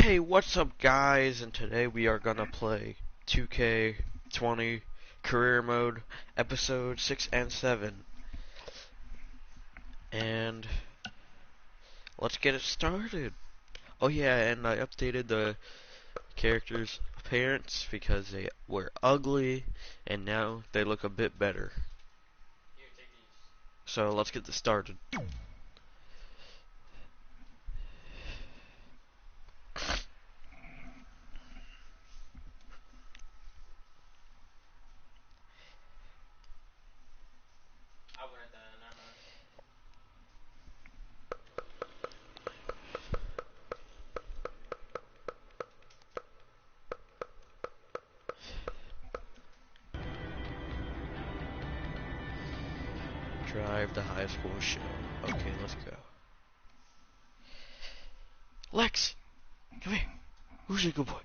Hey, what's up guys? And today we are gonna play 2K20 Career Mode Episode 6 and 7. And let's get it started. Oh yeah, and I updated the characters' appearance because they were ugly and now they look a bit better. Here, take these. So let's get this started. I went at that, never mind. Drive the high school show. Okay, let's go. Lex! Come here. Who's your good boy?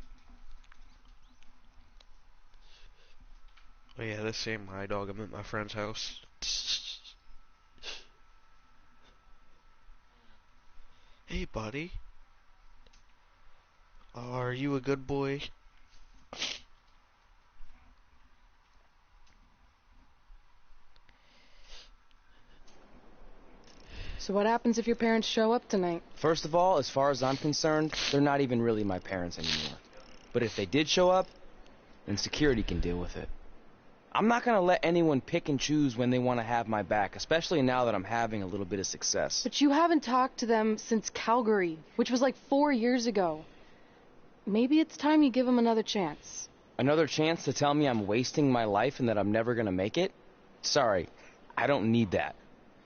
Oh yeah, this ain't my dog. I'm at my friend's house. Hey, buddy. Are you a good boy? So what happens if your parents show up tonight? First of all, as far as I'm concerned, they're not even really my parents anymore. But if they did show up, then security can deal with it. I'm not gonna let anyone pick and choose when they want to have my back, especially now that I'm having a little bit of success. But you haven't talked to them since Calgary, which was like 4 years ago. Maybe it's time you give them another chance. Another chance to tell me I'm wasting my life and that I'm never gonna make it? Sorry, I don't need that.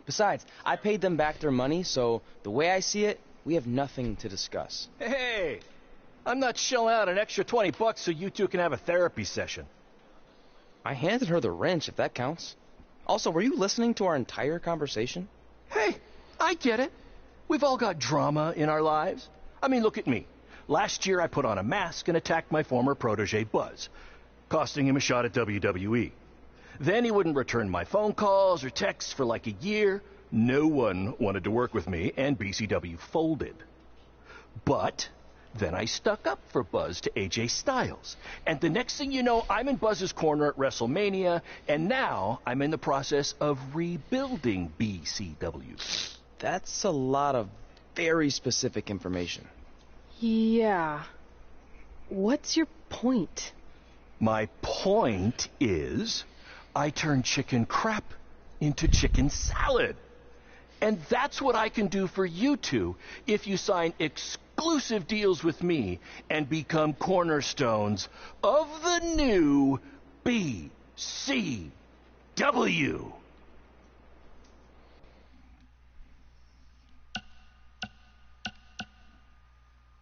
Besides, I paid them back their money, so the way I see it, we have nothing to discuss. Hey, I'm not shelling out an extra 20 bucks so you two can have a therapy session. I handed her the wrench, if that counts. Also, were you listening to our entire conversation? Hey, I get it. We've all got drama in our lives. I mean, look at me. Last year I put on a mask and attacked my former protege Buzz, costing him a shot at WWE. Then he wouldn't return my phone calls or texts for like a year. No one wanted to work with me, and BCW folded. But then I stuck up for Buzz to AJ Styles. And the next thing you know, I'm in Buzz's corner at WrestleMania, and now I'm in the process of rebuilding BCW. That's a lot of very specific information. Yeah. What's your point? My point is, I turned chicken crap into chicken salad. And that's what I can do for you two if you sign exclusive deals with me and become cornerstones of the new BCW.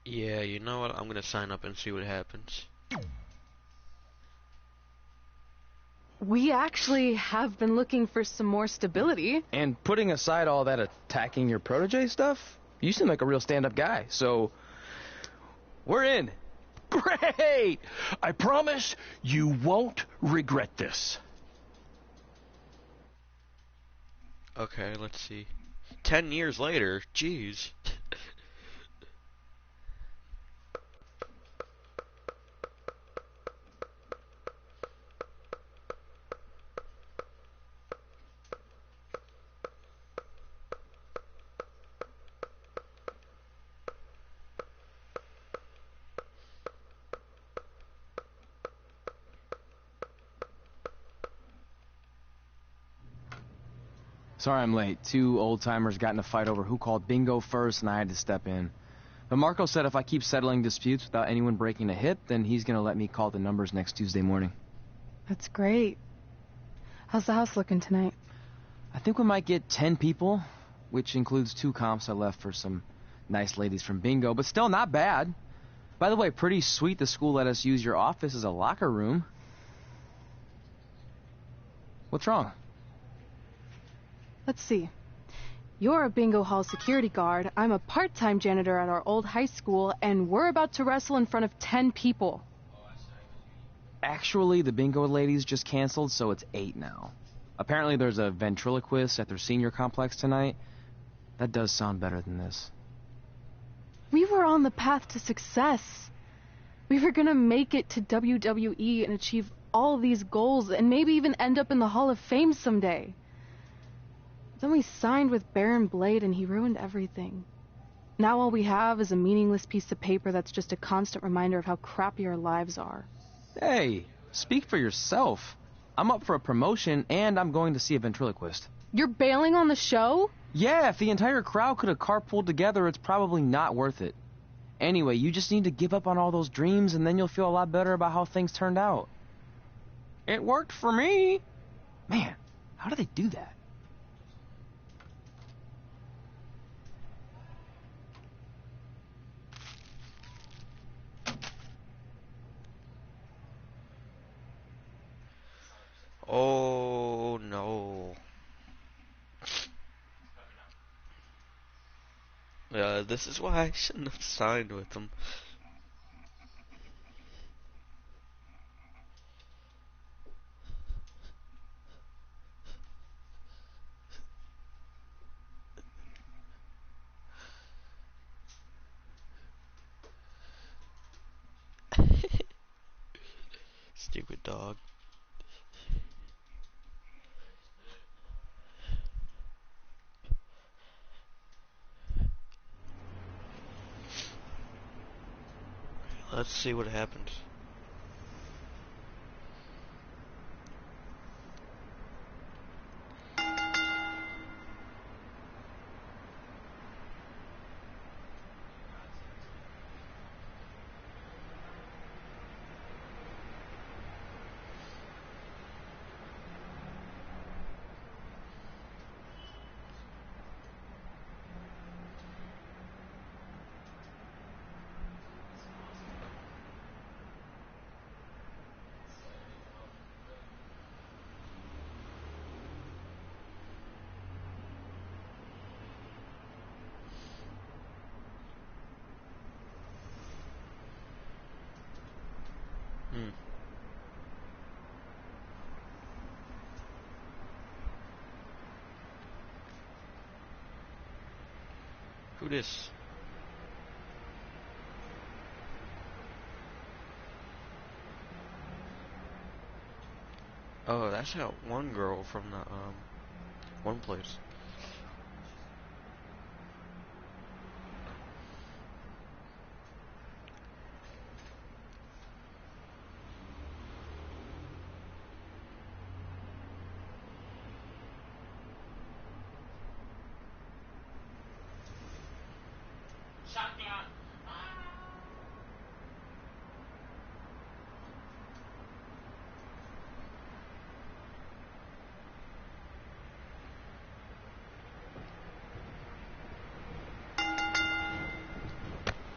Yeah, you know what? I'm gonna sign up and see what happens. We actually have been looking for some more stability. And putting aside all that attacking your protege stuff, you seem like a real stand-up guy, so we're in. Great! I promise you won't regret this. Okay, let's see. 10 years later, jeez. Sorry I'm late. Two old-timers got in a fight over who called bingo first, and I had to step in. But Marco said if I keep settling disputes without anyone breaking a hip, then he's gonna let me call the numbers next Tuesday morning. That's great. How's the house looking tonight? I think we might get 10 people, which includes 2 comps I left for some nice ladies from bingo, but still not bad. By the way, pretty sweet the school let us use your office as a locker room. What's wrong? Let's see. You're a bingo hall security guard, I'm a part-time janitor at our old high school, and we're about to wrestle in front of 10 people. Actually, the bingo ladies just canceled, so it's 8 now. Apparently there's a ventriloquist at their senior complex tonight. That does sound better than this. We were on the path to success. We were gonna make it to WWE and achieve all these goals and maybe even end up in the Hall of Fame someday. Then we signed with Baron Blade and he ruined everything. Now all we have is a meaningless piece of paper that's just a constant reminder of how crappy our lives are. Hey, speak for yourself. I'm up for a promotion and I'm going to see a ventriloquist. You're bailing on the show? Yeah, if the entire crowd could have carpooled together, it's probably not worth it. Anyway, you just need to give up on all those dreams and then you'll feel a lot better about how things turned out. It worked for me. Man, how do they do that? Oh no. This is why I shouldn't have signed with them. Stupid dog. Let's see what happens. Who this? Oh, that's that one girl from the one place. Shotgun.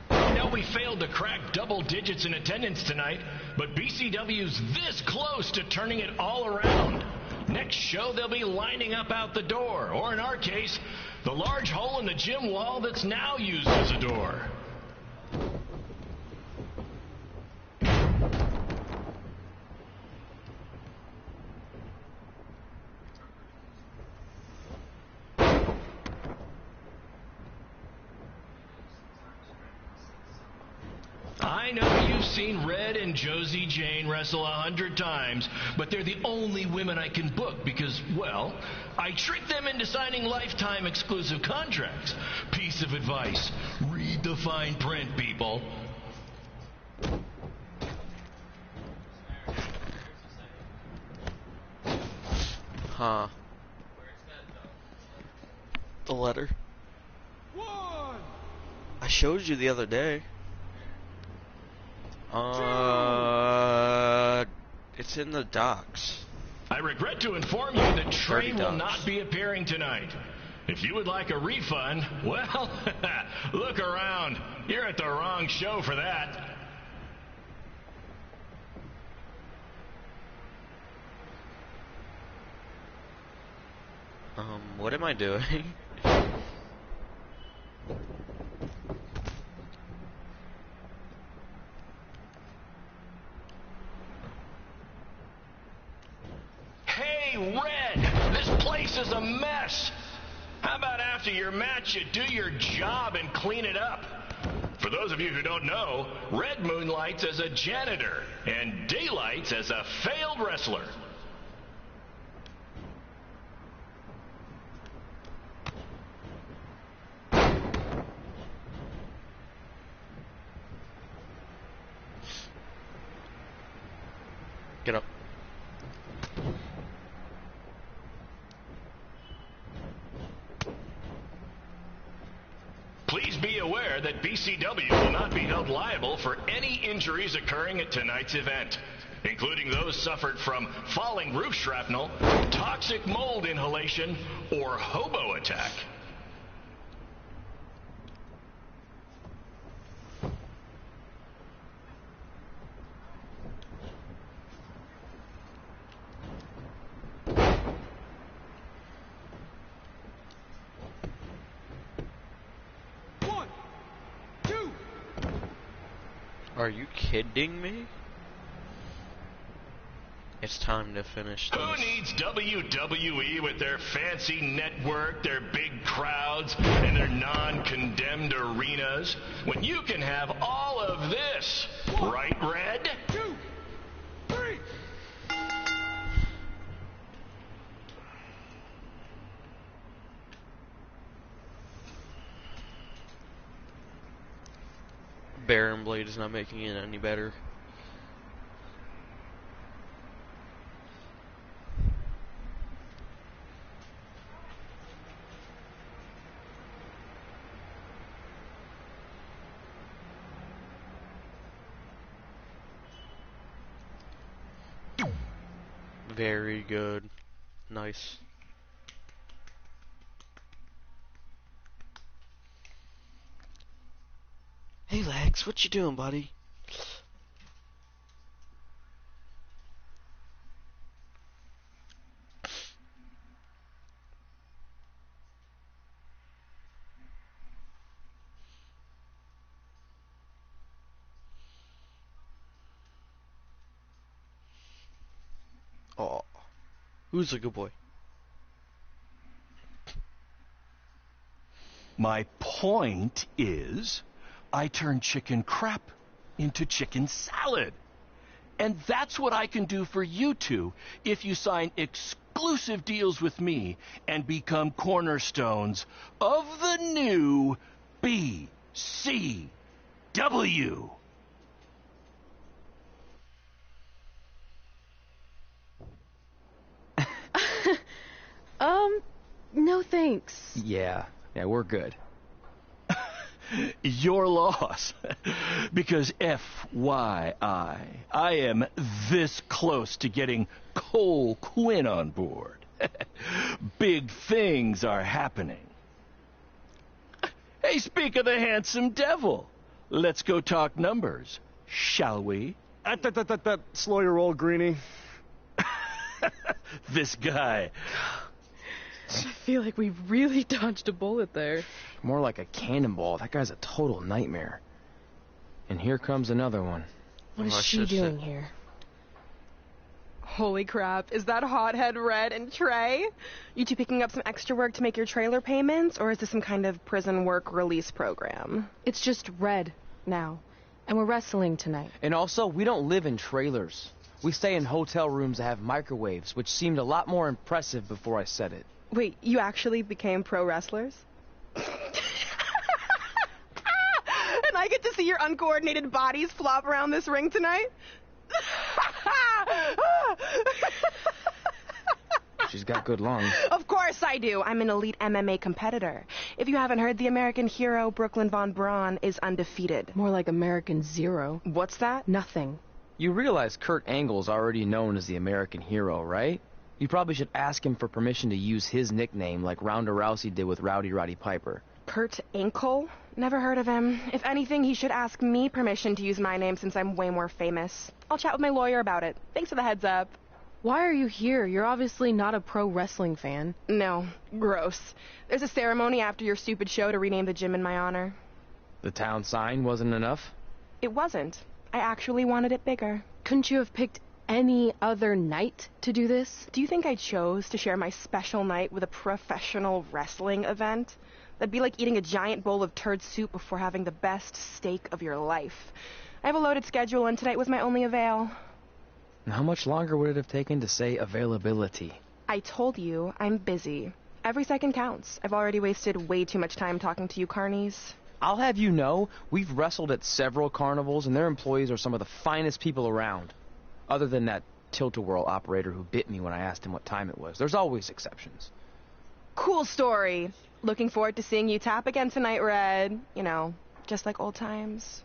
I know we failed to crack double digits in attendance tonight, but BCW's this close to turning it all around. Next show, they'll be lining up out the door, or in our case, the large hole in the gym wall that's now used as a door. I know you've seen Red and Josie Jane wrestle 100 times, but they're the only women I can book because, well, I tricked them into signing lifetime exclusive contracts. Piece of advice: read the fine print, people. Huh. The letter. I showed you the other day. It's in the docks. I regret to inform you that Trey will $30. not be appearing tonight. If you would like a refund, well, look around. You're at the wrong show for that. What am I doing? Hey, Red, this place is a mess. How about after your match you do your job and clean it up? For those of you who don't know, Red moonlights as a janitor and daylights as a failed wrestler. Get up. Please be aware that BCW will not be held liable for any injuries occurring at tonight's event, including those suffered from falling roof shrapnel, toxic mold inhalation, or hobo attack. Are you kidding me? It's time to finish this. Who needs WWE with their fancy network, their big crowds, and their non-condemned arenas, when you can have all of this? Right, Red? 2, 3. Baron Blade is not making it any better. Very good. Nice. Hey Lex, what you doing, buddy? Oh, who's a good boy? My point is, I turn chicken crap into chicken salad. And that's what I can do for you two if you sign exclusive deals with me and become cornerstones of the new BCW. No thanks. Yeah, we're good. Your loss. Because FYI, I am this close to getting Cole Quinn on board. Big things are happening. Hey, speak of the handsome devil. Let's go talk numbers, shall we? Slow your roll, Greenie. This guy. I feel like we really dodged a bullet there. More like a cannonball. That guy's a total nightmare. And here comes another one. What Oh, I is she should've said- doing here? Holy crap, is that hothead Red and Trey? You two picking up some extra work to make your trailer payments, or is this some kind of prison work release program? It's just Red now. And we're wrestling tonight. And also, we don't live in trailers. We stay in hotel rooms that have microwaves, which seemed a lot more impressive before I said it. Wait, you actually became pro wrestlers? And I get to see your uncoordinated bodies flop around this ring tonight? She's got good lungs. Of course I do. I'm an elite MMA competitor. If you haven't heard, the American hero Brooklyn Von Braun is undefeated. More like American Zero. What's that? Nothing. You realize Kurt Angle's already known as the American hero, right? You probably should ask him for permission to use his nickname like Ronda Rousey did with Rowdy Roddy Piper. Kurt Angle? Never heard of him. If anything, he should ask me permission to use my name since I'm way more famous. I'll chat with my lawyer about it. Thanks for the heads up. Why are you here? You're obviously not a pro wrestling fan. No, gross. There's a ceremony after your stupid show to rename the gym in my honor. The town sign wasn't enough? It wasn't. I actually wanted it bigger. Couldn't you have picked any other night to do this? Do you think I chose to share my special night with a professional wrestling event? That'd be like eating a giant bowl of turd soup before having the best steak of your life. I have a loaded schedule, and tonight was my only avail. And how much longer would it have taken to say availability? I told you, I'm busy. Every second counts. I've already wasted way too much time talking to you carnies. I'll have you know, we've wrestled at several carnivals, and their employees are some of the finest people around. Other than that tilt-a-whirl operator who bit me when I asked him what time it was. There's always exceptions. Cool story. Looking forward to seeing you tap again tonight, Red. You know, just like old times.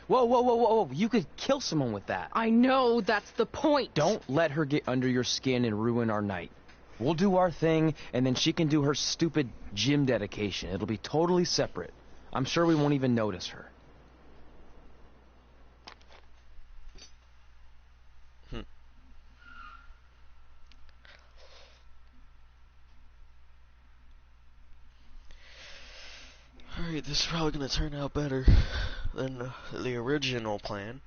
Whoa, whoa, whoa, whoa, whoa. You could kill someone with that. I know, that's the point. Don't let her get under your skin and ruin our night. We'll do our thing, and then she can do her stupid gym dedication. It'll be totally separate. I'm sure we won't even notice her. Alright, this is probably gonna turn out better than the original plan.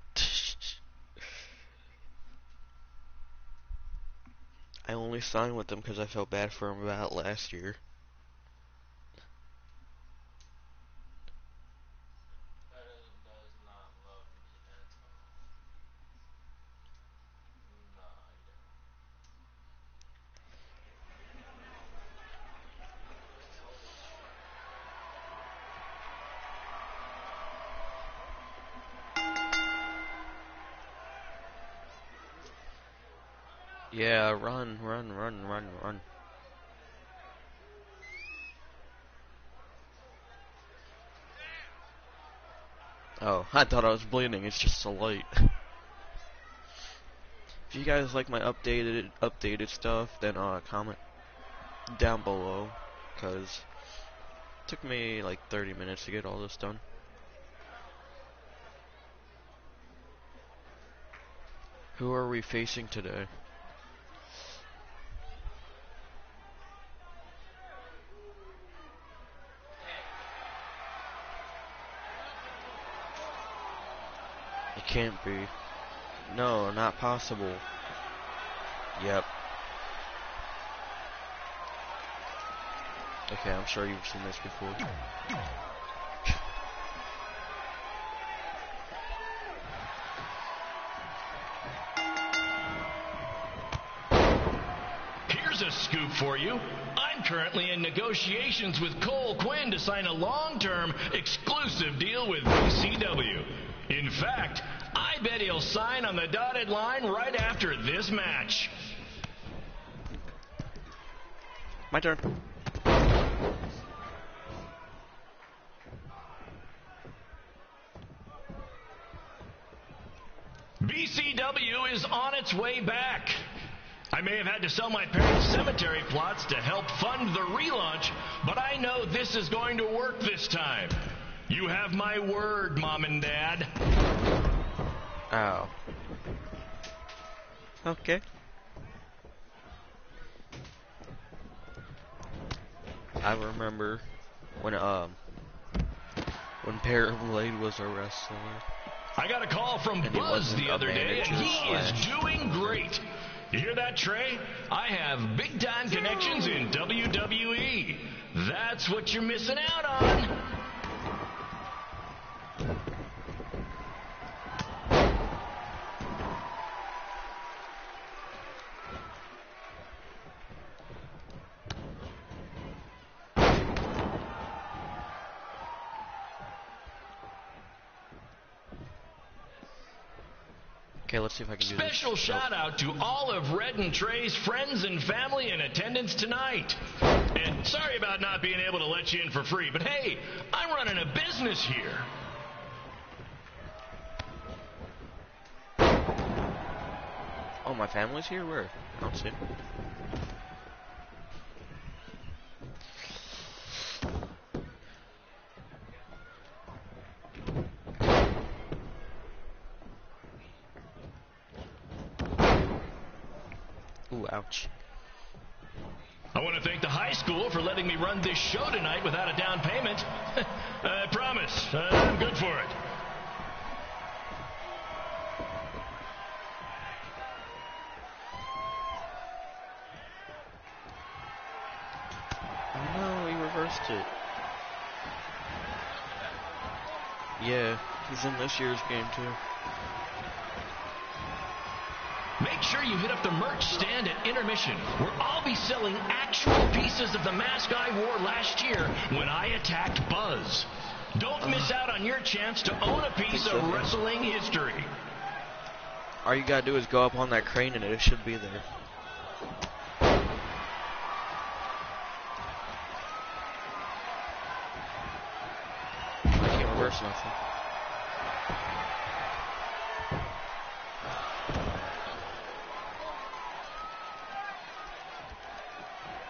I only signed with them because I felt bad for him about last year. Yeah, run, run, run, run, run. Oh, I thought I was bleeding, it's just so light. If you guys like my updated stuff, then comment down below, cause it took me like 30 minutes to get all this done. Who are we facing today? It can't be. No, not possible. Yep. Okay, I'm sure you've seen this before. Here's a scoop for you. I'm currently in negotiations with Cole Quinn to sign a long-term, exclusive deal with BCW. In fact, I bet he'll sign on the dotted line right after this match. My turn. BCW is on its way back. I may have had to sell my parents' cemetery plots to help fund the relaunch, but I know this is going to work this time. You have my word, Mom and Dad. Oh. Okay. I remember when Parablade was a wrestler. I got a call from And he Buzz wasn't the a other day, and manager he is slash- doing great. You hear that, Trey? I have big-time connections in WWE. That's what you're missing out on. Okay, let's see if I can do this. Special shout out to all of Red and Trey's friends and family in attendance tonight. And sorry about not being able to let you in for free, but hey, I'm running a business here. Oh, my family's here? Where? I don't see it. Ooh, ouch. I want to thank the high school for letting me run this show tonight without a down payment. I promise, I'm good for it. Oh no, he felt it. Yeah, he's in this year's game too. Make sure you hit up the merch stand at intermission, where I'll be selling actual pieces of the mask I wore last year when I attacked Buzz. Don't miss out on your chance to own a piece of wrestling history. All you gotta do is go up on that crane and it should be there. I can't reverse nothing.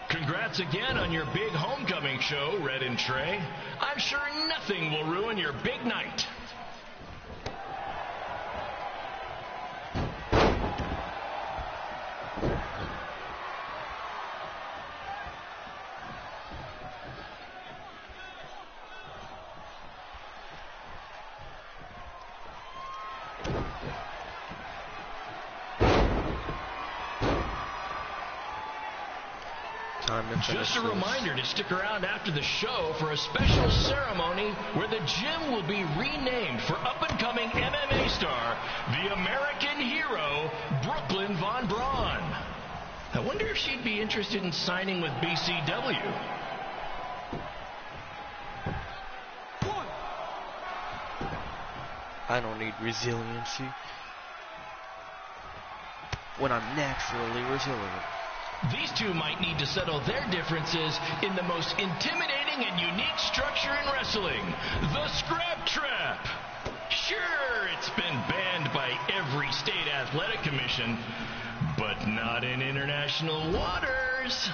Congrats again on your big homecoming show, Red and Trey. I'm sure nothing will ruin your big night. Just a reminder to stick around after the show for a special ceremony where the gym will be renamed for up-and-coming MMA star, the American hero, Brooklyn Von Braun. I wonder if she'd be interested in signing with BCW. I don't need resiliency when I'm naturally resilient. These two might need to settle their differences in the most intimidating and unique structure in wrestling, the Scrap Trap. Sure, it's been banned by every state athletic commission, but not in international waters.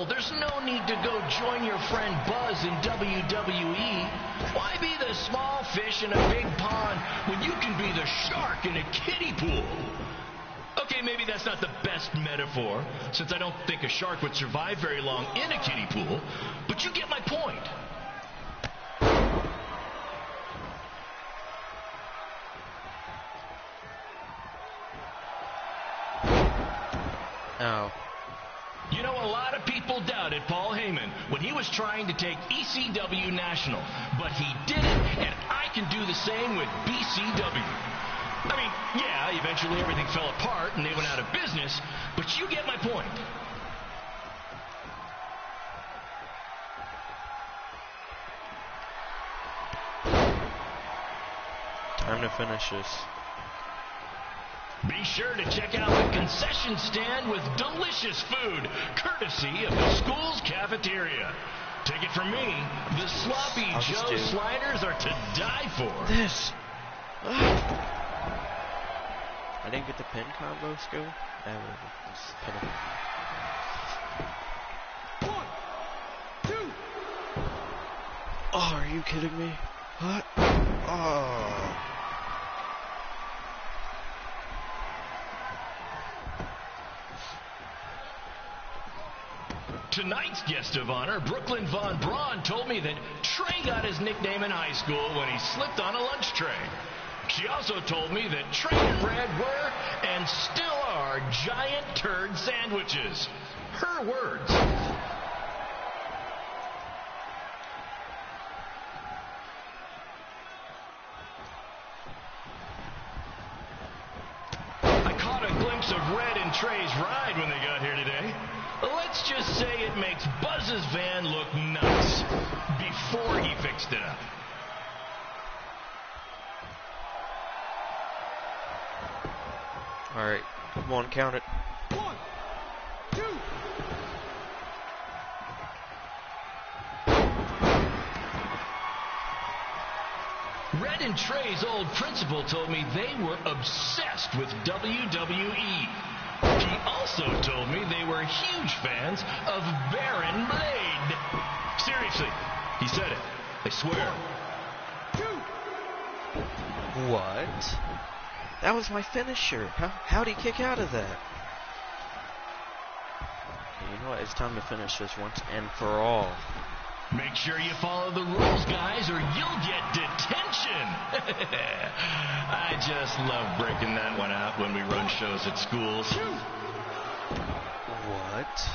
There's no need to go join your friend Buzz in WWE. Why be the small fish in a big pond when you can be the shark in a kiddie pool? Okay, maybe that's not the best metaphor, since I don't think a shark would survive very long in a kiddie pool, but you get my point. Ow. You know, a lot of people doubted Paul Heyman when he was trying to take ECW national, but he did it, and I can do the same with BCW. I mean, yeah, eventually everything fell apart and they went out of business, but you get my point. Time to finish this. Be sure to check out the concession stand with delicious food, courtesy of the school's cafeteria. Take it from me, the Sloppy Joe sliders are to die for. This. I didn't get the pin combo skill. One, two. Oh, are you kidding me? What? Oh. Tonight's guest of honor, Brooklyn Von Braun, told me that Trey got his nickname in high school when he slipped on a lunch tray. She also told me that Trey and Red were, and still are, giant turd sandwiches. Her words. I caught a glimpse of Red and Trey's ride when they got here today. Let's just say it makes Buzz's van look nice before he fixed it up. All right, come on, count it. One, two. Red and Trey's old principal told me they were obsessed with WWE. He also told me they were huge fans of Baron Blade. Seriously, he said it. I swear. What? That was my finisher. How'd he kick out of that? Okay, you know what? It's time to finish this once and for all. Make sure you follow the rules, guys, or you'll get detention. I just love breaking that one out when we run shows at schools. What?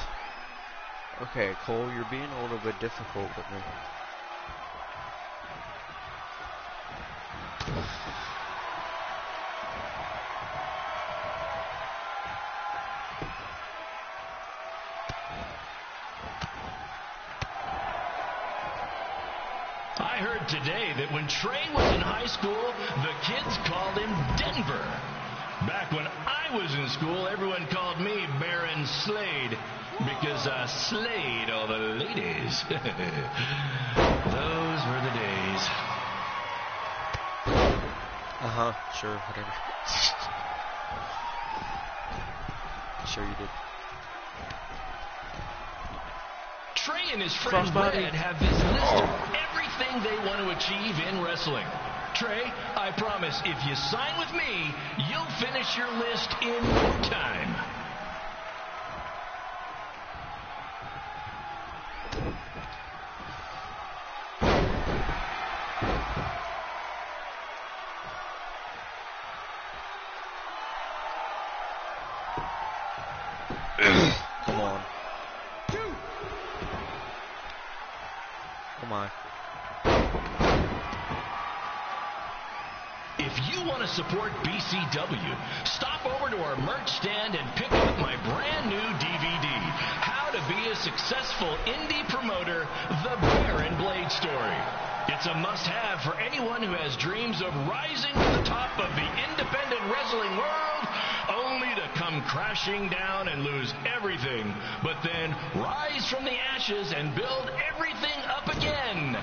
Okay, Cole, you're being a little bit difficult with me. I heard today that when Trey was in high school, the kids called him Denver. Back when I was in school, everyone called me Baron Slade because I slayed all the ladies. Those were the days. Uh-huh, sure, whatever. Sure you did. Trey and his friend Red have this list of everything they want to achieve in wrestling. Trey, I promise, if you sign with me, you'll finish your list in no time. Come on. Come on. If you want to support BCW, stop over to our merch stand and pick up my brand new DVD, How to Be a Successful Indie Promoter, The Baron Blade Story. It's a must-have for anyone who has dreams of rising to the top of the independent wrestling world, only to come crashing down and lose everything, but then rise from the ashes and build everything up again.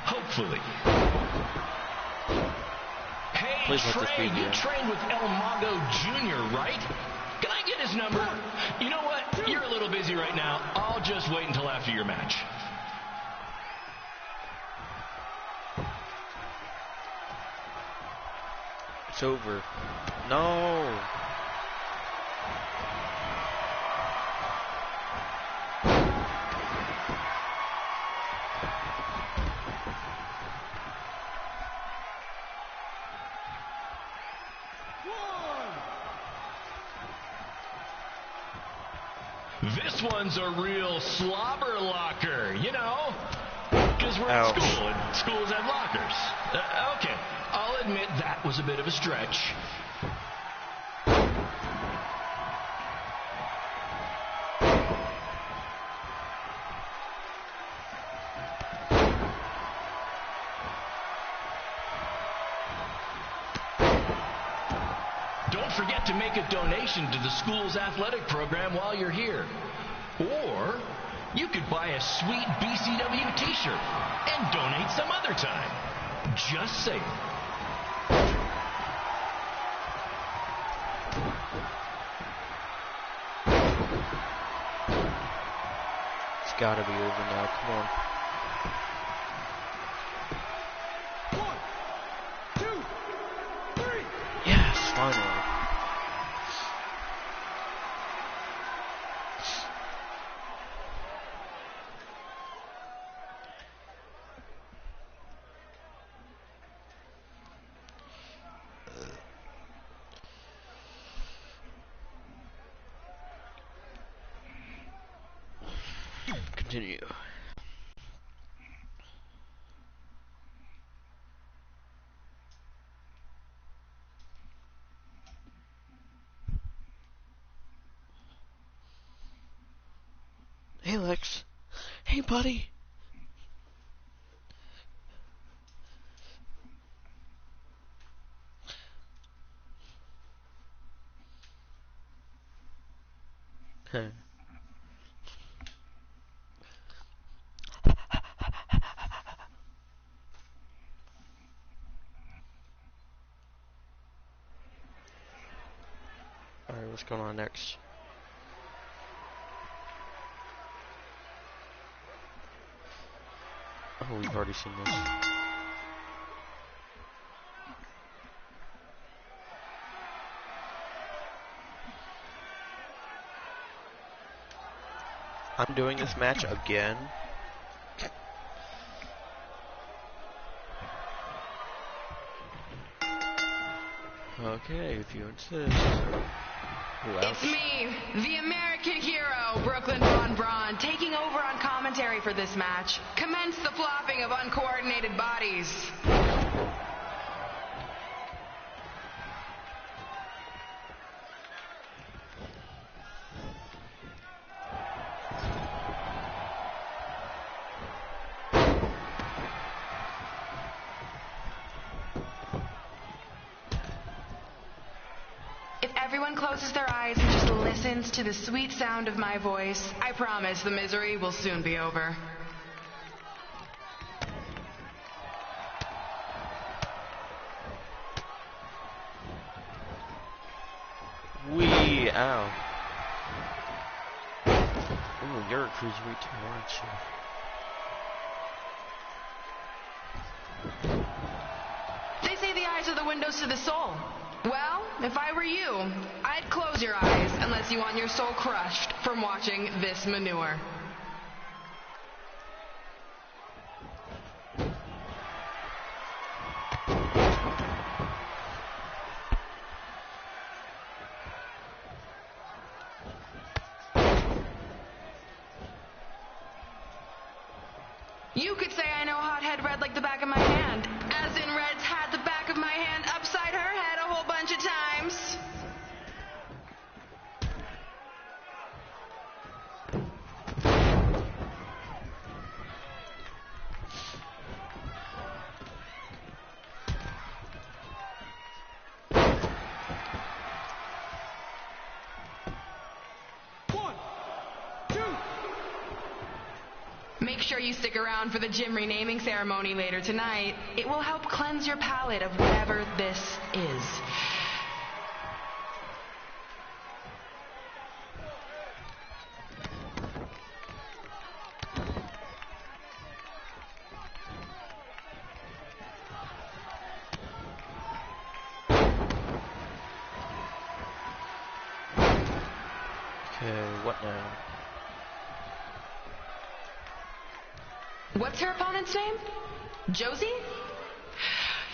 Hopefully. Hey, Please let this Trey, be the you end. trained with El Mago Jr., right? Can I get his number? You know what? You're a little busy right now. I'll just wait until after your match. It's over. No. This one's a real slobber locker, you know? Because we're at Ouch. school, and schools have lockers. Okay, I'll admit that was a bit of a stretch. Don't forget to make a donation to the school's athletic program while you're here. Or you could buy a sweet BCW t-shirt and donate some other time. Just saying. It's gotta be over now. Come on. 1, 2, 3. Yes, finally. Continue. Hey, Lex. Hey, buddy. Huh. Alright, what's going on next? Oh, we've already seen this. I'm doing this match again. Okay, if you insist. Who else? It's me, the American hero, Brooklyn Von Braun, taking over on commentary for this match. Commence the flopping of uncoordinated bodies. Everyone closes their eyes and just listens to the sweet sound of my voice. I promise the misery will soon be over. Wee, ow. Ooh, you're a cruiserweight too, aren't you? They say the eyes are the windows to the soul. Well, if I were you, I'd close your eyes unless you want your soul crushed from watching this manure. You could say I know hothead red like the back of my hand, as in Red's had the back of my hand upside her head a whole bunch of times. Make sure you stick around for the gym renaming ceremony later tonight. It will help cleanse your palate of whatever this is. Okay, what now? What's her opponent's name? Josie?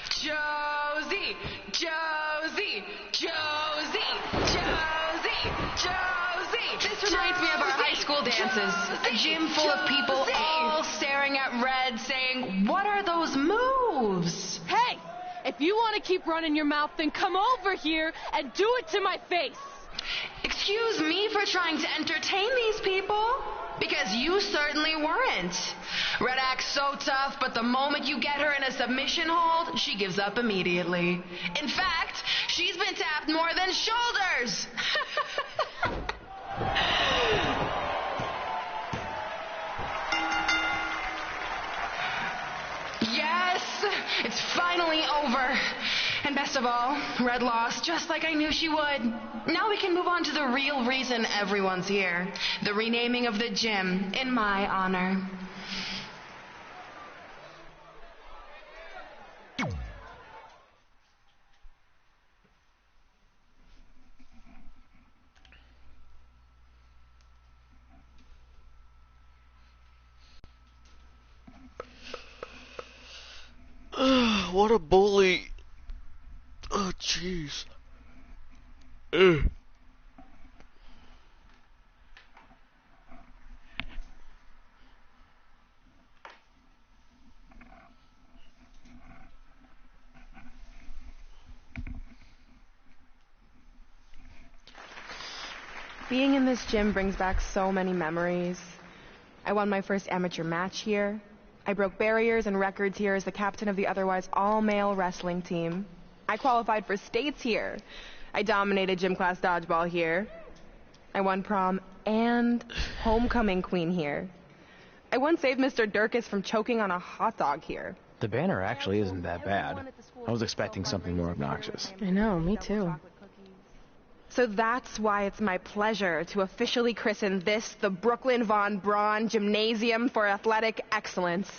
Josie! Josie! Josie! Josie! Josie! This reminds me of our high school dances. A gym full of people all staring at Red saying, "What are those moves?" Hey! If you want to keep running your mouth, then come over here and do it to my face! Excuse me for trying to entertain these people? Because you certainly weren't. Red acts so tough, but the moment you get her in a submission hold, she gives up immediately. In fact, she's been tapped more than shoulders. Yes, it's finally over. And best of all, Red lost just like I knew she would. Now we can move on to the real reason everyone's here. The renaming of the gym in my honor. What a bully! Oh, jeez. Being in this gym brings back so many memories. I won my first amateur match here. I broke barriers and records here as the captain of the otherwise all-male wrestling team. I qualified for states here. I dominated gym class dodgeball here. I won prom and homecoming queen here. I once saved Mr. Durkis from choking on a hot dog here. The banner actually isn't that bad. I was expecting something more obnoxious. I know, me too. So that's why it's my pleasure to officially christen this the Brooklyn Von Braun Gymnasium for Athletic Excellence.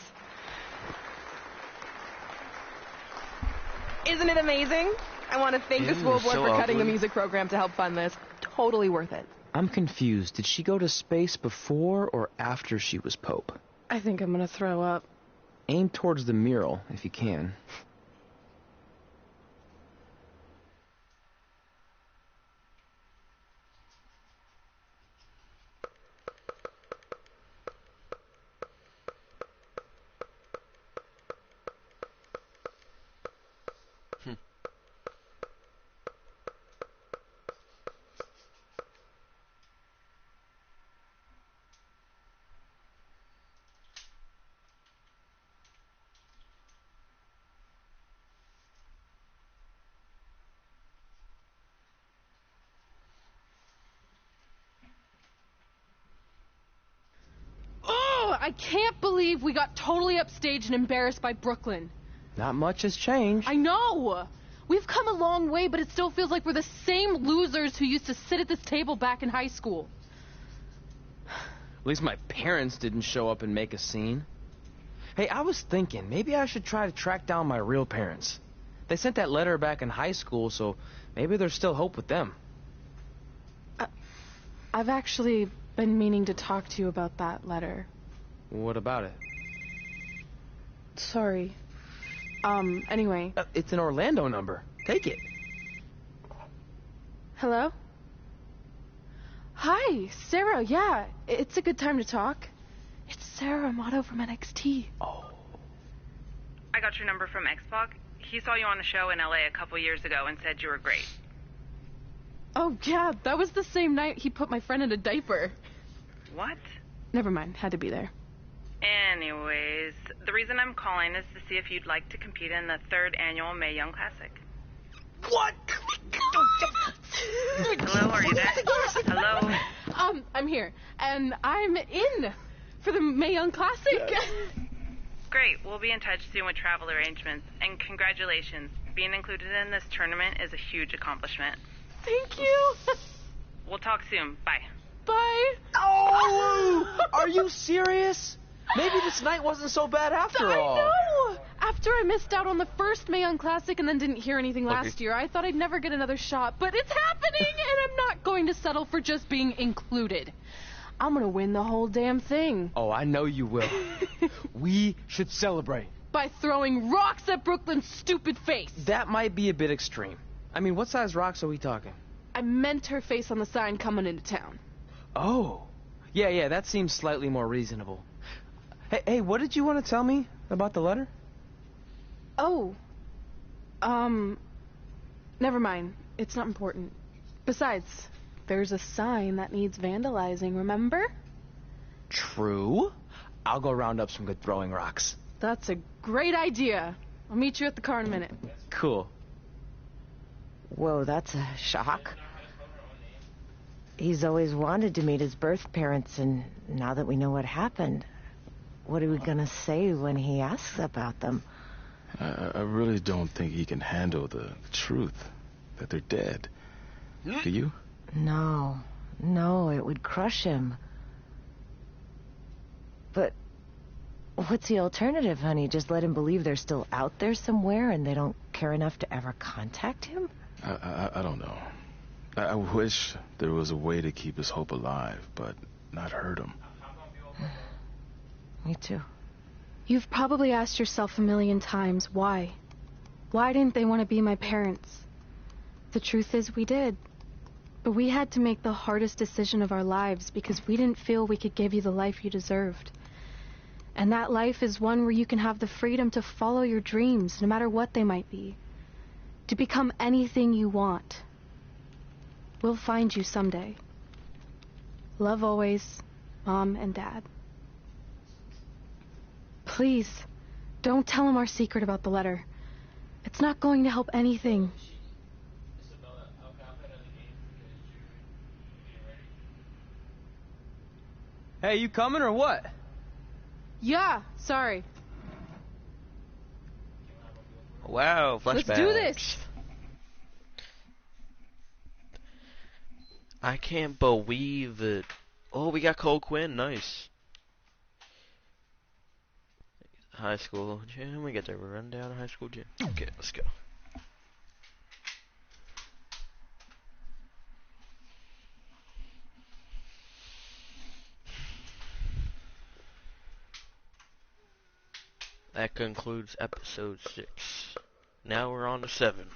Isn't it amazing? I want to thank the Ew, school board so for cutting the ugly. music program to help fund this. Totally worth it. I'm confused. Did she go to space before or after she was Pope? I think I'm gonna throw up. Aim towards the mural, if you can. I can't believe we got totally upstaged and embarrassed by Brooklyn. Not much has changed. I know! We've come a long way, but it still feels like we're the same losers who used to sit at this table back in high school. At least my parents didn't show up and make a scene. Hey, I was thinking, maybe I should try to track down my real parents. They sent that letter back in high school, so maybe there's still hope with them. I've actually been meaning to talk to you about that letter. What about it? Sorry. Anyway. It's an Orlando number. Take it. Hello? Hi, Sarah, yeah. It's a good time to talk. It's Sarah Amato from NXT. Oh. I got your number from X-Pac. He saw you on a show in LA a couple years ago and said you were great. Oh, yeah, that was the same night he put my friend in a diaper. What? Never mind, had to be there. Anyways, the reason I'm calling is to see if you'd like to compete in the 3rd annual Mae Young Classic. What? Hello, are you there? Hello? I'm here, and I'm in for the Mae Young Classic. Great, we'll be in touch soon with travel arrangements, and congratulations. Being included in this tournament is a huge accomplishment. Thank you. We'll talk soon. Bye. Bye. Oh! Are you serious? Maybe this night wasn't so bad after all. I know! After I missed out on the first Mae Young Classic and then didn't hear anything last year, I thought I'd never get another shot. But it's happening, and I'm not going to settle for just being included. I'm gonna win the whole damn thing. Oh, I know you will. We should celebrate. By throwing rocks at Brooklyn's stupid face. That might be a bit extreme. I mean, what size rocks are we talking? I meant her face on the sign coming into town. Oh. Yeah, that seems slightly more reasonable. Hey, what did you want to tell me about the letter? Oh. Never mind. It's not important. Besides, there's a sign that needs vandalizing, remember? True. I'll go round up some good throwing rocks. That's a great idea. I'll meet you at the car in a minute. Cool. Whoa, that's a shock. He's always wanted to meet his birth parents, and now that we know what happened, what are we gonna say when he asks about them? I really don't think he can handle the truth, that they're dead. Do you? No, it would crush him. But what's the alternative, honey? Just let him believe they're still out there somewhere and they don't care enough to ever contact him? I don't know. I wish there was a way to keep his hope alive, but not hurt him. Me too. You've probably asked yourself a million times, why? Why didn't they want to be my parents? The truth is, we did. But we had to make the hardest decision of our lives because we didn't feel we could give you the life you deserved. And that life is one where you can have the freedom to follow your dreams, no matter what they might be. To become anything you want. We'll find you someday. Love always, Mom and Dad. Please, don't tell him our secret about the letter. It's not going to help anything. Hey, you coming or what? Yeah, sorry. Wow, flashbacks. Let's do this. I can't believe it. Oh, we got Cole Quinn. Nice. High school gym. We get the rundown of high school gym. Okay, let's go. That concludes episode 6. Now we're on to 7.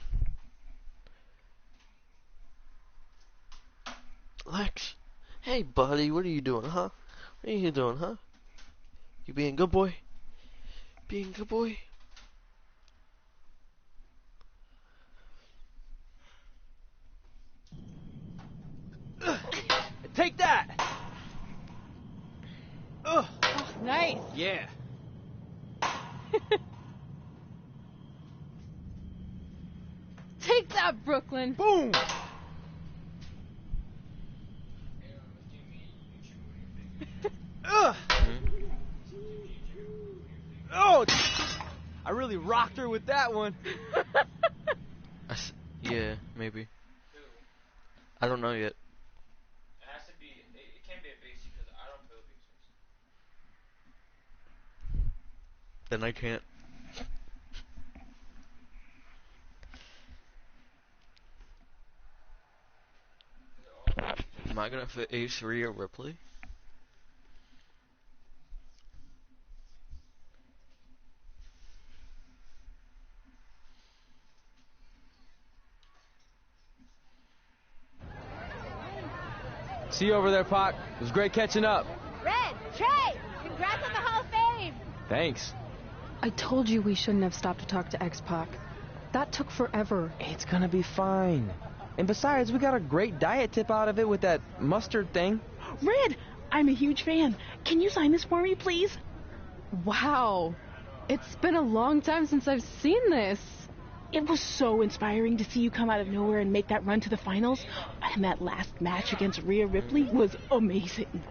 Lex, hey buddy, what are you doing, huh? What are you doing, huh? You being a good boy? Being a good boy? Take that! Ugh. Oh, nice. Yeah. Take that, Brooklyn. Boom! Ugh. really rocked her with that one. Yeah, maybe. I don't know yet. It has to be. It can't be a basic because I don't play with basics. Then I can't. Am I gonna face Rhea Ripley? See you over there, Pac. It was great catching up. Red, Trey, congrats on the Hall of Fame. Thanks. I told you we shouldn't have stopped to talk to X-Pac. That took forever. It's gonna be fine. And besides, we got a great diet tip out of it with that mustard thing. Red, I'm a huge fan. Can you sign this for me, please? Wow. It's been a long time since I've seen this. It was so inspiring to see you come out of nowhere and make that run to the finals. And that last match against Rhea Ripley was amazing.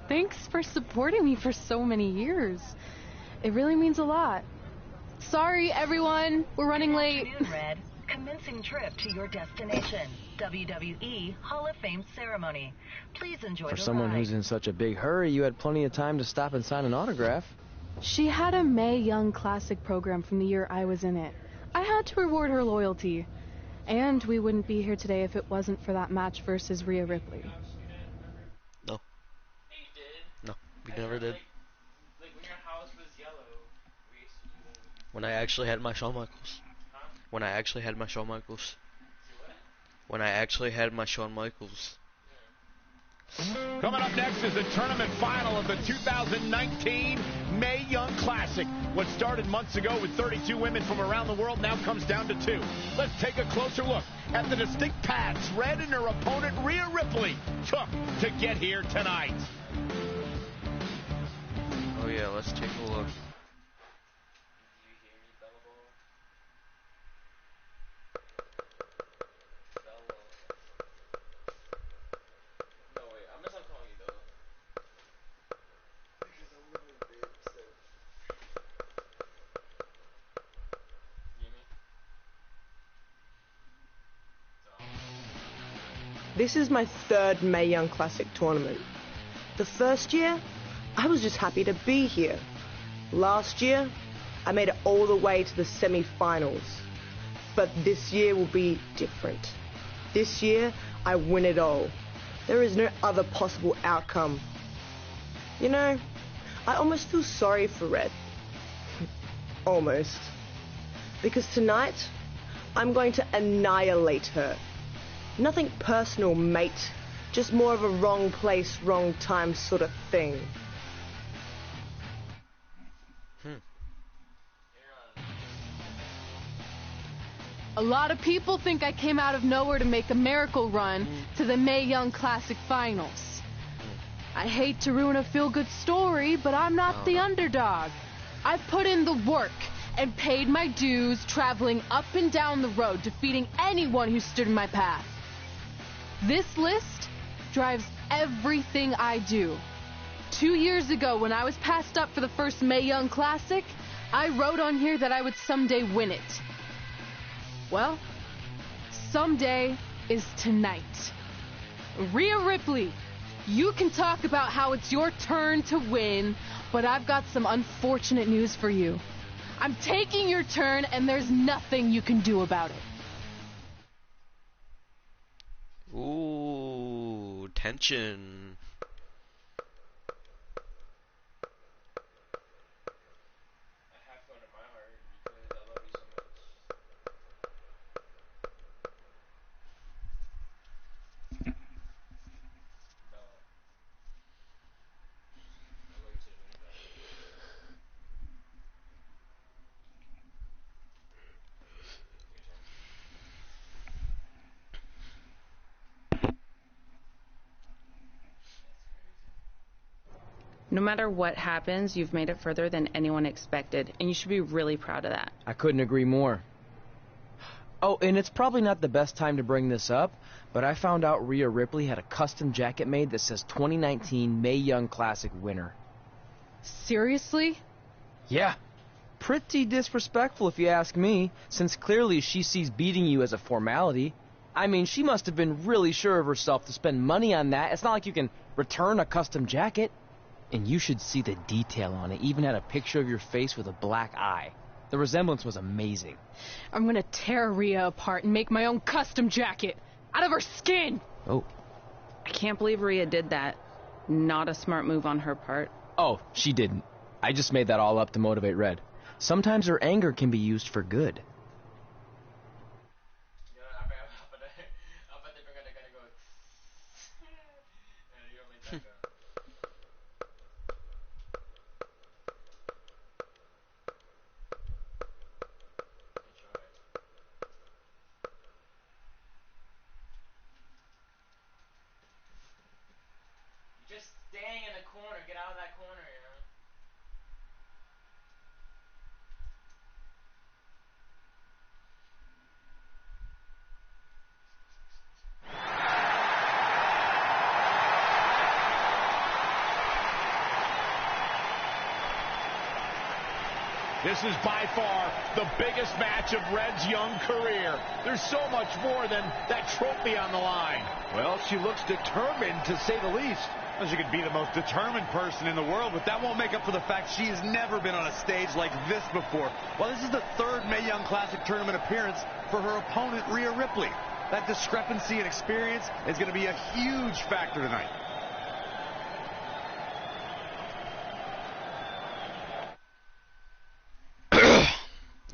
Thanks for supporting me for so many years. It really means a lot. Sorry, everyone. We're running late. Good afternoon, Red. Commencing trip to your destination. WWE Hall of Fame ceremony. Please enjoy For the someone ride. who's in such a big hurry, you had plenty of time to stop and sign an autograph. She had a Mae Young Classic program from the year I was in it. I had to reward her loyalty. And we wouldn't be here today if it wasn't for that match versus Rhea Ripley. No. No, we never did. Like when your house was yellow, we used to do that. When I actually had my Shawn Michaels. When I actually had my Shawn Michaels. When I actually had my Shawn Michaels. Coming up next is the tournament final of the 2019 Mae Young Classic. What started months ago with 32 women from around the world now comes down to 2. Let's take a closer look at the distinct paths Red and her opponent Rhea Ripley took to get here tonight. Oh yeah, let's take a look. This is my third Mae Young Classic tournament. The first year, I was just happy to be here. Last year, I made it all the way to the semi-finals. But this year will be different. This year, I win it all. There is no other possible outcome. You know, I almost feel sorry for Red. Almost. Because tonight, I'm going to annihilate her. Nothing personal, mate. Just more of a wrong place, wrong time sort of thing. A lot of people think I came out of nowhere to make a miracle run to the Mae Young Classic finals. I hate to ruin a feel-good story, but I'm not the underdog. I've put in the work and paid my dues traveling up and down the road, defeating anyone who stood in my path. This list drives everything I do. 2 years ago, when I was passed up for the first Mae Young Classic, I wrote on here that I would someday win it. Well, someday is tonight. Rhea Ripley, you can talk about how it's your turn to win, but I've got some unfortunate news for you. I'm taking your turn, and there's nothing you can do about it. Ooh, tension. No matter what happens, you've made it further than anyone expected, and you should be really proud of that. I couldn't agree more. Oh, and it's probably not the best time to bring this up, but I found out Rhea Ripley had a custom jacket made that says 2019 Mae Young Classic winner. Seriously? Yeah. Pretty disrespectful if you ask me, since clearly she sees beating you as a formality. I mean, she must have been really sure of herself to spend money on that. It's not like you can return a custom jacket. And you should see the detail on it. Even had a picture of your face with a black eye. The resemblance was amazing. I'm gonna tear Rhea apart and make my own custom jacket out of her skin. Oh. I can't believe Rhea did that. Not a smart move on her part. Oh, she didn't. I just made that all up to motivate Red. Sometimes her anger can be used for good. Just staying in the corner. Get out of that corner, you know? This is by far the biggest match of Red's young career. There's so much more than that trophy on the line. Well, she looks determined, to say the least. Well, she could be the most determined person in the world, but that won't make up for the fact she has never been on a stage like this before. Well, this is the third Mae Young Classic tournament appearance for her opponent, Rhea Ripley. That discrepancy in experience is going to be a huge factor tonight.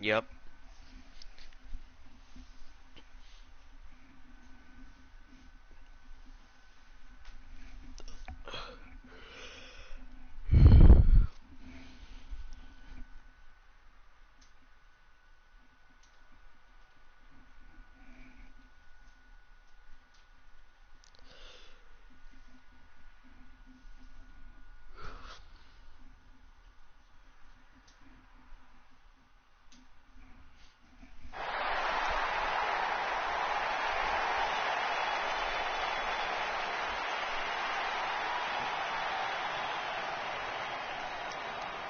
Yep.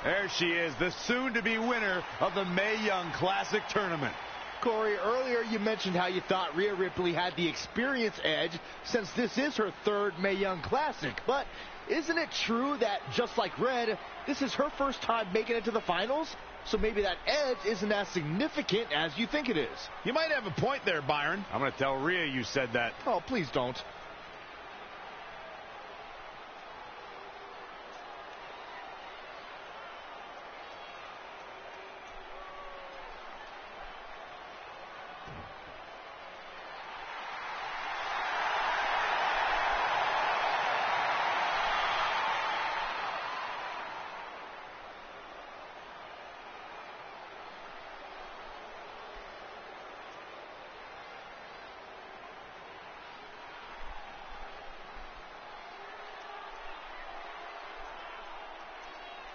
There she is, the soon-to-be winner of the Mae Young Classic tournament. Corey, earlier you mentioned how you thought Rhea Ripley had the experience edge since this is her third Mae Young Classic. But isn't it true that, just like Red, this is her first time making it to the finals? So maybe that edge isn't as significant as you think it is. You might have a point there, Byron. I'm going to tell Rhea you said that. Oh, please don't.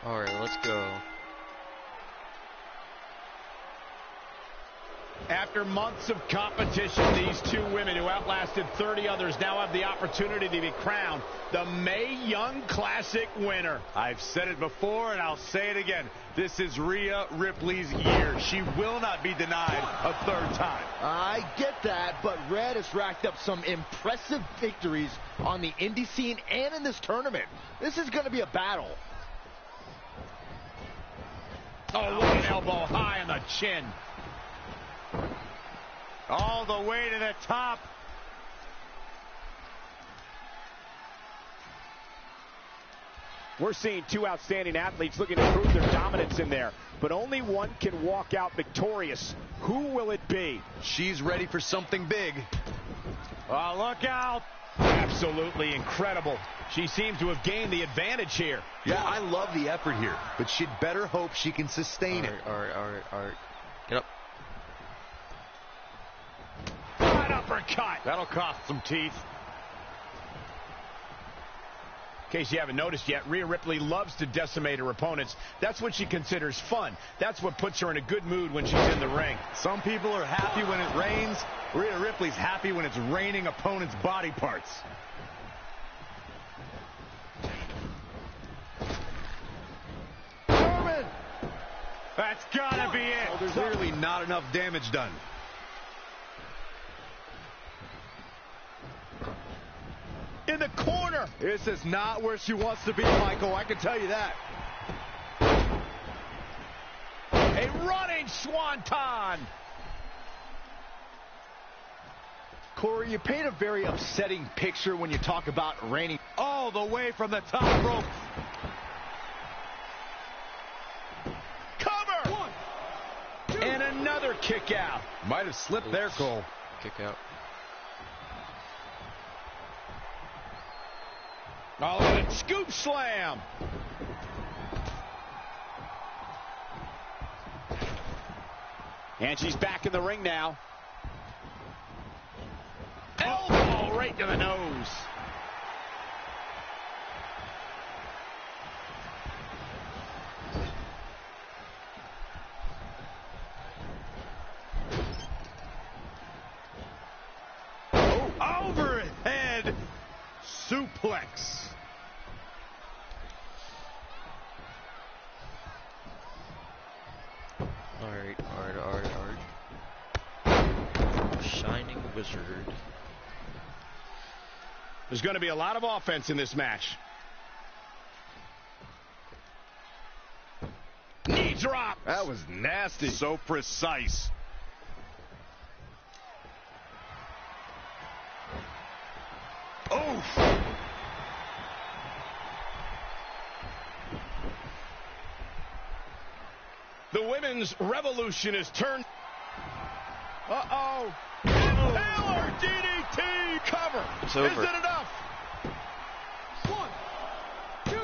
Alright, let's go. After months of competition, these two women who outlasted 30 others now have the opportunity to be crowned the Mae Young Classic winner. I've said it before and I'll say it again. This is Rhea Ripley's year. She will not be denied a third time. I get that, but Red has racked up some impressive victories on the indie scene and in this tournament. This is going to be a battle. Oh, what an elbow high on the chin. All the way to the top. We're seeing two outstanding athletes looking to prove their dominance in there, but only one can walk out victorious. Who will it be? She's ready for something big. Oh, look out. Absolutely incredible. She seems to have gained the advantage here. Yeah, I love the effort here, but she'd better hope she can sustain it. All right. Get up. Right uppercut. That'll cost some teeth. In case you haven't noticed yet, Rhea Ripley loves to decimate her opponents. That's what she considers fun. That's what puts her in a good mood when she's in the ring. Some people are happy when it rains. Rhea Ripley's happy when it's raining opponents' body parts. German! That's That's gotta be it. Well, there's clearly not enough damage done. In the corner. This is not where she wants to be, Michael. I can tell you that. A running swanton. Corey, you paint a very upsetting picture when you talk about reigning all the way from the top rope. Cover! 1, 2. And another kick out. Might have slipped there, Cole. Kick out. Oh, and a scoop slam. And she's back in the ring now. Elbow right to the nose. Oh, overhead suplex. Alright. Shining Wizard. There's going to be a lot of offense in this match. Knee drop. That was nasty. So precise. Oof. The women's revolution is turned. Uh-oh. Taylor DDT cover. It's over. Is it enough? 1, 2,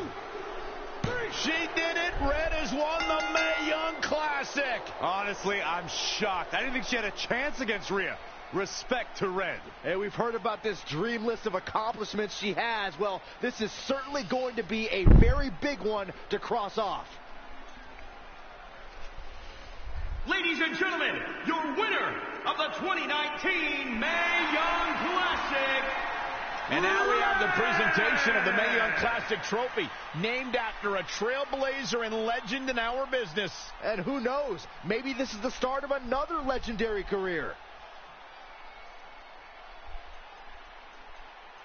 3. She did it. Red has won the Mae Young Classic. Honestly, I'm shocked. I didn't think she had a chance against Rhea. Respect to Red. Hey, we've heard about this dream list of accomplishments she has. Well, this is certainly going to be a very big one to cross off. Ladies and gentlemen, your winner of the 2019 Mae Young Classic. And now we have the presentation of the Mae Young Classic trophy, named after a trailblazer and legend in our business. And who knows, maybe this is the start of another legendary career.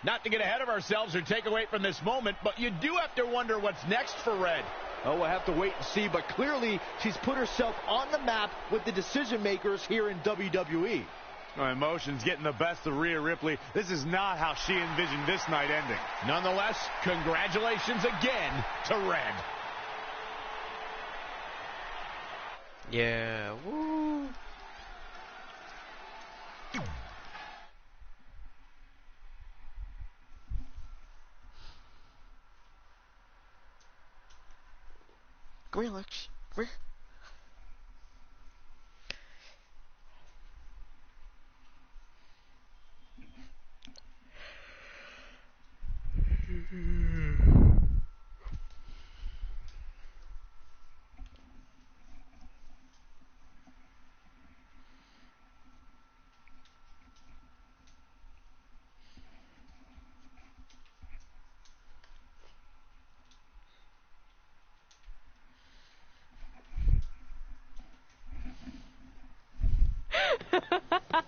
Not to get ahead of ourselves or take away from this moment, but you do have to wonder what's next for Red. Oh, we'll have to wait and see, but clearly she's put herself on the map with the decision makers here in WWE. Emotions getting the best of Rhea Ripley. This is not how she envisioned this night ending. Nonetheless, congratulations again to Red. Yeah, woo. Come here, Lex. Come here.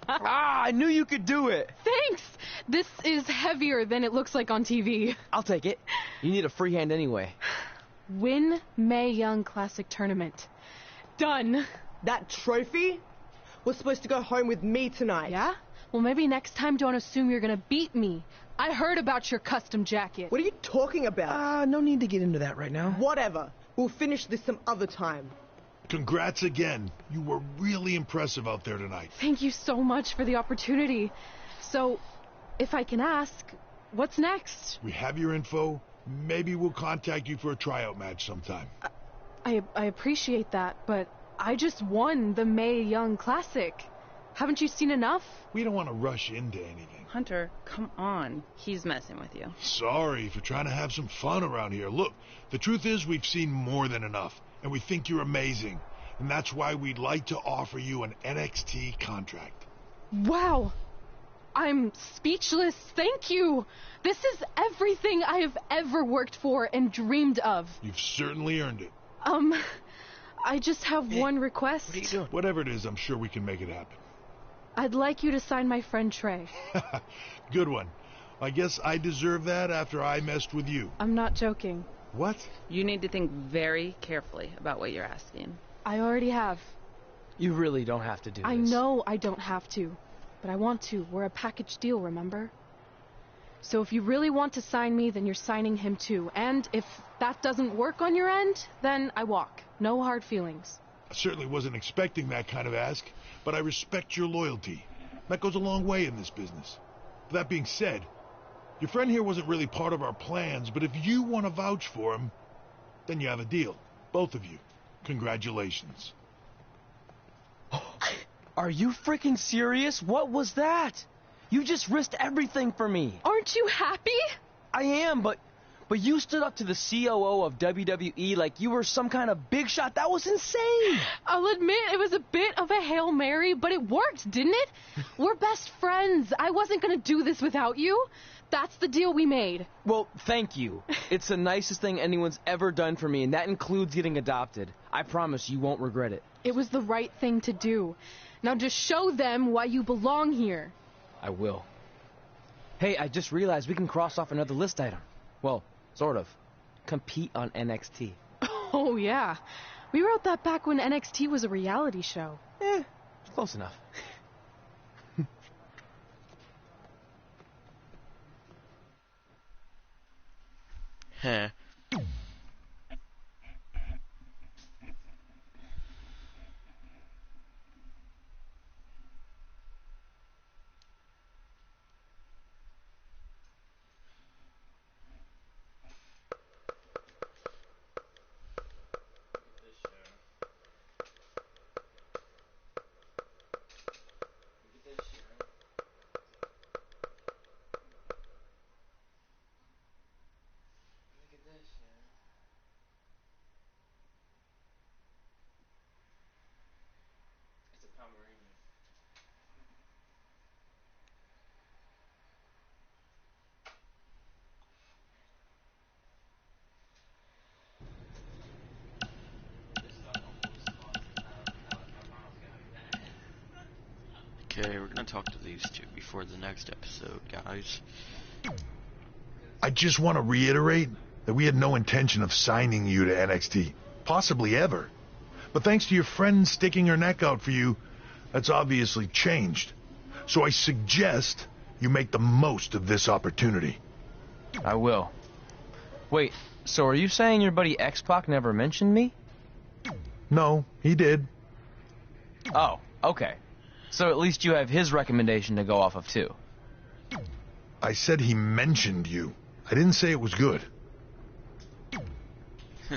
I knew you could do it. Thanks! This is heavier than it looks like on TV. I'll take it. You need a free hand anyway. Win Mae Young Classic Tournament. Done. That trophy was supposed to go home with me tonight. Yeah? Well, maybe next time don't assume you're gonna beat me. I heard about your custom jacket. What are you talking about? No need to get into that right now. Whatever. We'll finish this some other time. Congrats again. You were really impressive out there tonight. Thank you so much for the opportunity. So, if I can ask, what's next? We have your info. Maybe we'll contact you for a tryout match sometime. I appreciate that, but I just won the Mae Young Classic. Haven't you seen enough? We don't want to rush into anything. Hunter, come on. He's messing with you. Sorry for trying to have some fun around here. Look, the truth is we've seen more than enough, and we think you're amazing. And that's why we'd like to offer you an NXT contract. Wow! I'm speechless. Thank you! This is everything I have ever worked for and dreamed of. You've certainly earned it. I just have one request. What are you doing? Whatever it is, I'm sure we can make it happen. I'd like you to sign my friend Trey. Good one. I guess I deserve that after I messed with you. I'm not joking. What? You need to think very carefully about what you're asking. I already have. You really don't have to do this. I know I don't have to, but I want to. We're a package deal, remember? So if you really want to sign me, then you're signing him too. And if that doesn't work on your end, then I walk. No hard feelings. I certainly wasn't expecting that kind of ask, but I respect your loyalty. That goes a long way in this business. That being said, your friend here wasn't really part of our plans, but if you want to vouch for him, then you have a deal. Both of you. Congratulations. Are you freaking serious? What was that? You just risked everything for me. Aren't you happy? I am, but you stood up to the COO of WWE like you were some kind of big shot. That was insane. I'll admit it was a bit of a Hail Mary, but it worked, didn't it? We're best friends. I wasn't going to do this without you. That's the deal we made. Well, thank you. It's the nicest thing anyone's ever done for me, and that includes getting adopted. I promise you won't regret it. It was the right thing to do. Now just show them why you belong here. I will. Hey, I just realized we can cross off another list item. Well, sort of. Compete on NXT. Oh, yeah. We wrote that back when NXT was a reality show. Close enough. Huh. Okay, we're gonna talk to these two before the next episode, guys. I just want to reiterate that we had no intention of signing you to NXT. Possibly ever. But thanks to your friend sticking her neck out for you, that's obviously changed. So I suggest you make the most of this opportunity. I will. Wait, so are you saying your buddy X-Pac never mentioned me? No, he did. Oh, okay. So at least you have his recommendation to go off of, too. I said he mentioned you. I didn't say it was good. I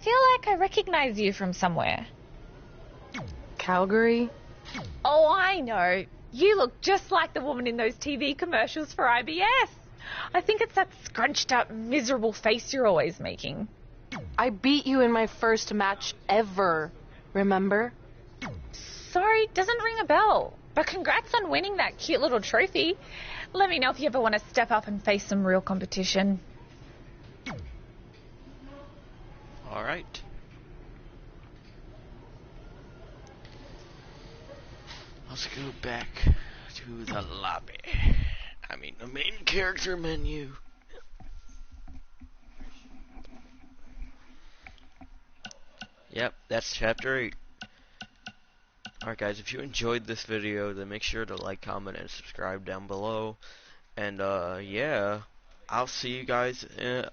feel like I recognize you from somewhere. Calgary? Oh, I know. You look just like the woman in those TV commercials for IBS. I think it's that scrunched up, miserable face you're always making. I beat you in my first match ever, remember? Sorry, doesn't ring a bell. But congrats on winning that cute little trophy. Let me know if you ever want to step up and face some real competition. Alright. Let's go back to the lobby. I mean, the main character menu. Yep, that's chapter 8. Alright guys, if you enjoyed this video, then make sure to like, comment, and subscribe down below. And yeah, I'll see you guys on